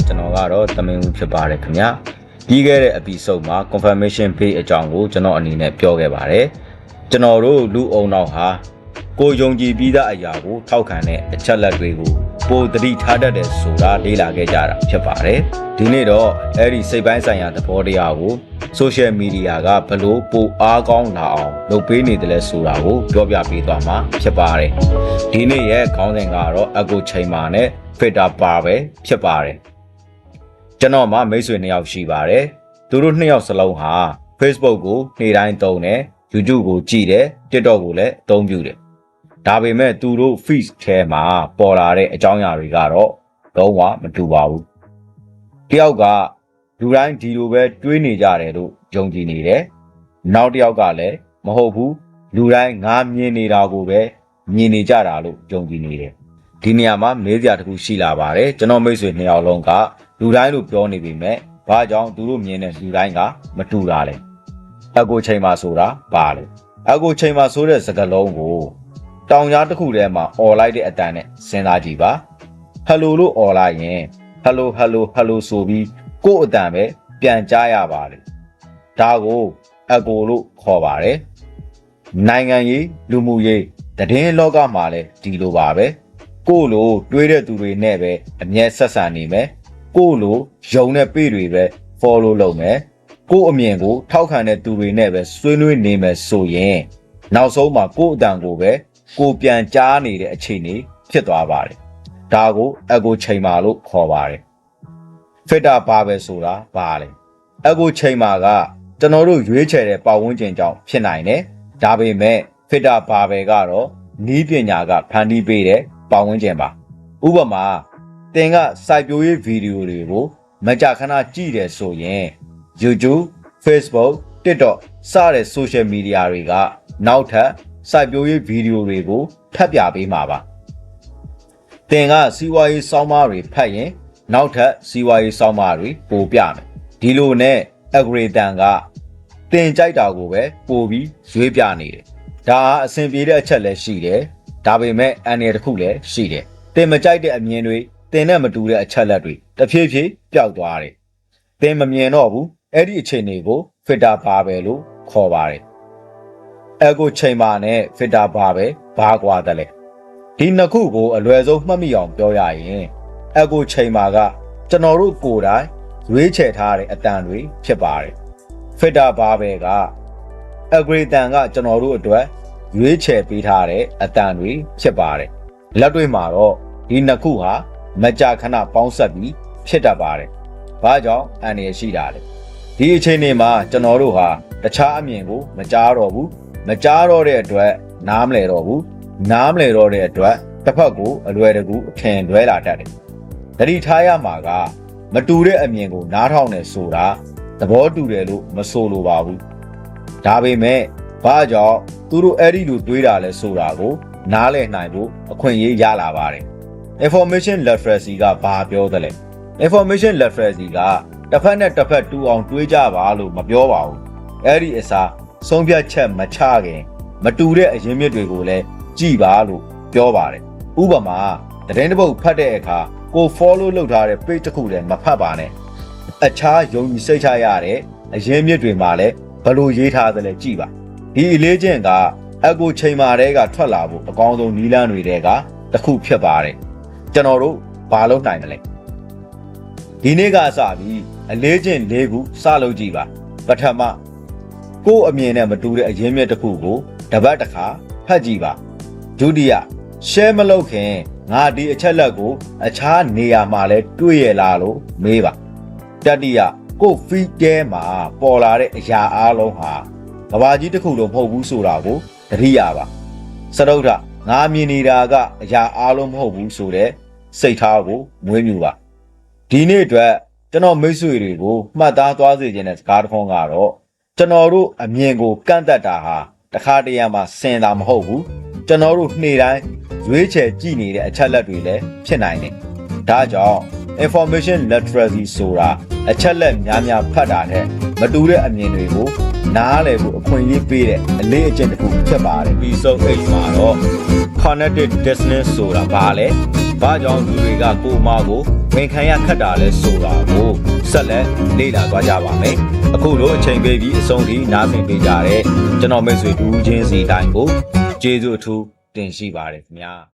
ကျွန်တော်ကတော့တမင်ဦးဖြစ်ပါတယ်ခင်ဗျာပြီးခဲ့တဲ့ episode မှာ confirmation page အကြောင်းကိုကျွန်တော်အနေနဲ့ပြောခဲ့ပါတယ်ကျွန်တော်တို့လူအုံနောက်ဟာကိုယုံကြည်ပြီးသားအရာကိုထောက်ခံတဲ့အချက်လက်တွေကိုပိုသတိထားတတ်တယ်ဆိုတာလေ့လာခဲ့ကြတာဖြစ်ပါတယ်ဒီနေ့တော့အဲ့ဒီစိတ်ပိုင်းဆိုင်ရာသဘောတရားကို social media ကဘလို့ပိုအားကောင်းလာအောင်လုပ်ပေးနေတယ်လဲဆိုတာကိုပြောပြပေးသွားမှာဖြစ်ပါတယ်ဒီနေ့ရဲ့ခေါင်းစဉ်ကတော့ echo chamber နဲ့ filter bar ပဲဖြစ်ပါတယ်ကျွန်တော်မှမိတ်ဆွေ2ယောက်ရှိပါတယ်သူတို့2ယောက်စလုံးဟာ Facebook ကိုနေ့တိုင်းသုံးတယ် YouTube ကိုကြည့်တယ် TikTok ကိုလည်းအသုံးပြုတယ်ဒါပေမဲ့သူတို့ feed ထဲမှာပေါ်လာတဲ့အကြောင်းအရာတွေကတော့လုံးဝမတူပါဘူးတယောက်ကလူတိုင်းဒီလိုပဲတွေးနေကြတယ်လို့ယုံကြည်နေတယ်နောက်တစ်ယောက်ကလည်းမဟုတ်ဘူးလူတိုင်းငါမြင်နေတာကိုပဲမြင်နေကြတာလို့ယုံကြည်နေတယ်ဒီနေရာမှာမေးစရာတစ်ခုရှိလာပါတယ်ကျွန်တော်မိတ်ဆွေ2ယောက်လုံးကလူတိုင်းလို့ပြောနေပြီမဲ့ဘာကြောင့်သူတို့မြင်တဲ့လူတိုင်းကမတူတာလဲအကိုချိန်မှာဆိုတာပါလေအကိုချိန်မှာဆိုတဲ့စကားလုံးကိုတောင်ကြားတစ်ခုထဲမှာអော်လိုက်တဲ့အတန်နဲ့စဉ်းစားကြည့်ပါဟယ်လိုလို့អော်လိုက်ရင်ဟယ်လိုဟယ်လိုဟယ်လိုဆိုပြီးကို့အတန်ပဲပြန်ကြားရပါလေဒါကိုအကိုလို့ခေါ်ပါတယ်နိုင်ငံရေးလူမှုရေးသတင်းလောကမှာလည်းဒီလိုပါပဲကို့လိုတွေးတဲ့သူတွေနဲ့ပဲအမြဲဆက်ဆံနေမယ်ကို့လိုယုံတဲ့ပေတွေပဲ follow လုပ်မယ်ကို့အမြင်ကိုထောက်ခံတဲ့သူတွေနဲ့ပဲဆွေးနွေးနေမယ်ဆိုရင်နောက်ဆုံးမှာကို့အတန်ကိုပဲကိုပြန်ကြားနေတဲ့အခြေအနေဖြစ်သွားပါတယ်ဒါကိုအကိုချိန်မာလို့ခေါ်ပါတယ် filter bar ပဲဆိုတာပါလေအကိုချိန်မာကကျွန်တော်တို့ရွေးချယ်တဲ့ပတ်ဝန်းကျင်ကြောင့်ဖြစ်နိုင်တယ်ဒါပေမဲ့ filter bar ပဲကတော့နီးပညာကဖန်တီးပေးတဲ့ပတ်ဝန်းကျင်ပါဥပမာသင်ကစိုက်ပျိုးရေးဗီဒီယိုတွေကိုမကြာခဏကြည့်တယ်ဆိုရင် YouTube, Facebook, TikTok စတဲ့ social media တွေကနောက်ထပ်စိုက်ပျိုးရေးဗီဒီယိုတွေကိုထပ်ပြပေးမှာပါသင်ကစီးပွားရေးစောင်းမတွေဖတ်ရင်နောက်ထပ်စီးပွားရေးစောင်းမတွေပို့ပြမယ်ဒီလိုနဲ့ algorithm ကသင်ကြိုက်တာကိုပဲပို့ပြီးရွေးပြနေတယ်ဒါဟာအဆင်ပြေတဲ့အချက်လည်းရှိတယ်ဒါပေမဲ့အန္တရာယ်တစ်ခုလည်းရှိတယ်သင်မကြိုက်တဲ့အမြင်တွေသင်နဲ့မတူတဲ့အချက်လက်တွေတဖြည်းဖြည်းပျောက်သွားတယ်သင်မမြင်တော့ဘူးအဲ့ဒီအခြေအနေကို filter bar ပဲလို့ခေါ်ပါတယ်echo chamber နဲ့ filter bar ပဲဘာကွာတယ်လဲဒီနှစ်ခုကိုအလွယ်ဆုံးမှတ်မိအောင်ပြောရရင် echo chamber ကကျွန်တော်တို့ကိုယ်တိုင်ရွေးချယ်ထားတဲ့အတန်တွေဖြစ်ပါတယ် filter bar ပဲက algorithm ကကျွန်တော်တို့အတွက်ရွေးချယ်ပေးထားတဲ့အတန်တွေဖြစ်ပါတယ်လက်တွေ့မှာတော့ဒီနှစ်ခုဟာမကြာခဏပေါင်းဆက်ပြီးဖြစ်တတ်ပါတယ်ဘာကြောင့်အန္တရာယ်ရှိတာလဲဒီအချိန်မှာကျွန်တော်တို့ဟာတခြားအမြင်ကိုမကြားတော့ဘူးမကြားတော့တဲ့အတွက်နားမလဲတော့ဘူးနားမလဲတော့တဲ့အတွက်တစ်ဖက်ကိုအလွယ်တကူအထင်လွဲလာတတ်တယ်တတိထားရမှာကမတူတဲ့အမြင်ကိုနားထောင်နေဆိုတာသဘောတူတယ်လို့မဆိုလိုပါဘူးဒါပေမဲ့ဘာကြောင့်သူတို့အဲ့ဒီလိုတွေးတာလဲဆိုတာကိုနားလည်နိုင်ဖို့အခွင့်အရေးရလာပါတယ် information literacy ကဘာပြောသလဲ information literacy ကတစ်ဖက်နဲ့တစ်ဖက်တူအောင်တွေးကြပါလို့မပြောပါဘူးအဲ့ဒီအစားဆုံးဖြတ်ချက်မချခင်မတူတဲ့အရင်းမြစ်တွေကိုလည်းကြည်ပါလို့ပြောပါတယ်ဥပမာသတင်းတစ်ပုဒ်ဖတ်တဲ့အခါကို follow လုပ်ထားတဲ့ page တစ်ခုလည်းမဖတ်ပါနဲ့အခြားယုံကြည်စိတ်ချရတဲ့အရင်းမြစ်တွေမှာလည်းဘယ်လိုရေးထားသလဲကြည်ပါဒီအလေးချင်းကအကိုချိန်မာတဲ့ကထွက်လာဖို့အကောင်းဆုံးနည်းလမ်းတွေတဲကတစ်ခုဖြစ်ပါတယ်ကျွန်တော်တို့ဘာလုပ်နိုင်မလဲဒီနေ့ကစပြီးအလေးချင်း၄ခုစလုပ်ကြည့်ပါပထမကို့အမြင်နဲ့မတူတဲ့အရင်းမြစ်တစ်ခုကိုတပတ်တစ်ခါဖတ်ကြည့်ပါဒုတိယ share မလုပ်ခင်ငါဒီအချက်လက်ကိုအခြားနေရာမှာလဲတွေ့ရလားလို့မေးပါတတိယကို feed ထဲမှာပေါ်လာတဲ့အရာအလုံးဟာကဘာကြီးတစ်ခုလုံးမဟုတ်ဘူးဆိုတာကိုသတိရပါစတုဒ္ဓငါမြင်နေတာကအရာအလုံးမဟုတ်ဘူးဆိုတဲ့စိတ်ထားကိုမွေးမြူပါဒ ဒီနေ့အတွက်ကျွန်တော်မိတ်ဆွေတွေကိုမှတ်သားသွားစေခြင်းတဲ့စကားတစ်ခုကတော့ကျွန်တော်တို့အမြင်ကိုကန့်သက်တာဟာတခါတရံမှာစင်တာမဟုတ်ဘူးကျွန်တော်တို့နေ့တိုင်းရွေးချယ်ကြည့်နေတဲ့အချက်လက်တွေလည်းဖြစ်နိုင်တယ်ဒါကြောင့် information literacy ဆိုတာအချက်လက်များများဖတ်တာတဲ့မတူတဲ့အမြင်တွေကိုနားလည်ဖို့အခွင့်အရေးပေးတဲ့အလေးအကျင့်တစ်ခုဖြစ်ပါတယ်ပြီးဆုံးအိမ်မှာတော့ cognitive dissonance ဆိုတာဘာလဲဘာကြောင့်လူတွေကကိုယ်အမကိုဝန်ခံရခက်တာလဲဆိုတာကိုဆက်လက်လေ့လာသွားကြပါမယ်အခုလိုအချိန်ပေးပြီးအဆုံးထိနားဆင်ပေးကြတဲ့ကျွန်တော်မိတ်ဆွေတူချင်းစီတိုင်းကိုကျေးဇူးအထူးတင်ရှိပါတယ်ခင်ဗျာ